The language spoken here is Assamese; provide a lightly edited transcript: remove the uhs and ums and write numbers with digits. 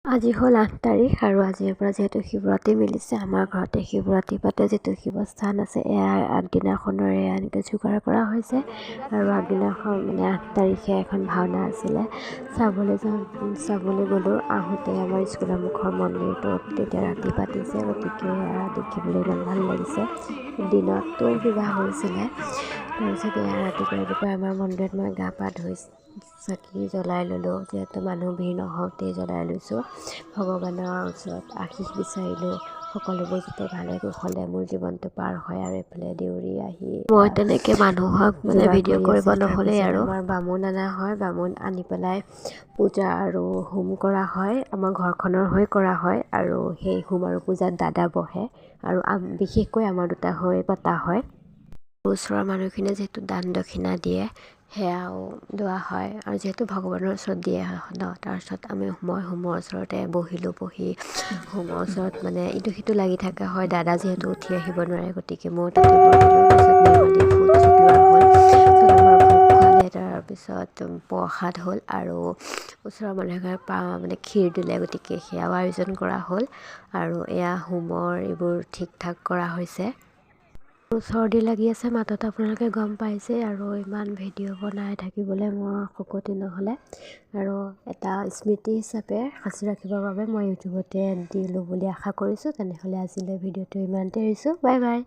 আজি হ'ল 8 তাৰিখ আৰু আজিৰ পৰা যিহেতু শিৱৰাত্ৰি মিলিছে আমাৰ ঘৰতে শিৱৰাত্ৰি পাতে যিটো শিৱস্থান আছে এয়াৰ আগদিনাখনৰে এনেকৈ যোগাৰ কৰা হৈছে আৰু আগদিনাখন মানে 8 তাৰিখে এখন ভাওনা আছিলে চাবলৈ গ'লোঁ আহোঁতে আমাৰ স্কুলৰ মুখৰ মন্দিৰটোত তেতিয়া ৰাতি পাতিছে গতিকে দেখিবলৈ ইমান ভাল লাগিছে দিনততো কিবা হৈছিলে তাৰপিছত ৰাতিপুৱাই আমাৰ মন্দিৰত মই গা পা ধুই চাকি জ্বলাই ল'লোঁ যিহেতু মানুহ ভিৰ নহওঁতেই জ্বলাই লৈছোঁ ভগৱানৰ ওচৰত আশীষ বিচাৰিলোঁ সকলোবোৰ যাতে ভালে কুশলে মোৰ জীৱনটো পাৰ হয় আৰু এইফালে দেউৰী আহি মই তেনেকৈ মানুহক মানে ভিডিঅ' কৰিব নহ'লেই আৰু আমাৰ বামুণ অনা হয় বামুণ আনি পেলাই পূজা আৰু হোম কৰা হয় আমাৰ ঘৰখনৰ হৈ কৰা হয় আৰু সেই হোম আৰু পূজাত দাদা বহে আৰু বিশেষকৈ আমাৰ দুটা হৈ পতা হয় ওচৰৰ মানুহখিনিয়ে যিহেতু দান দক্ষিণা দিয়ে সেয়াও লোৱা হয় আৰু যিহেতু ভগৱানৰ ওচৰত দিয়ে ন তাৰপিছত মই হোমৰ ওচৰতে বহি হোমৰ ওচৰত মানে ইটো সিটো লাগি থকা হয় দাদা যিহেতু উঠি আহিব নোৱাৰে গতিকে মই তাতে তাৰপিছত প্ৰসাদ হ'ল আৰু ওচৰৰ মানুহে মানে ক্ষীৰ দিলে গতিকে সেয়াও আয়োজন কৰা হ'ল আৰু এয়া হোমৰ এইবোৰ ঠিক ঠাক কৰা হৈছে চৰ্দি লাগি আছে মাতত আপোনালোকে গম পাইছে আৰু ইমান ভিডিঅ' বনাই থাকিবলৈ মোৰ শক্তি নহ'লে আৰু এটা স্মৃতি হিচাপে সাঁচি ৰাখিবৰ বাবে মই ইউটিউবতে দিলোঁ বুলি আশা কৰিছোঁ তেনেহ'লে আজিলৈ ভিডিঅ'টো ইমানতে এৰিছোঁ বাই বাই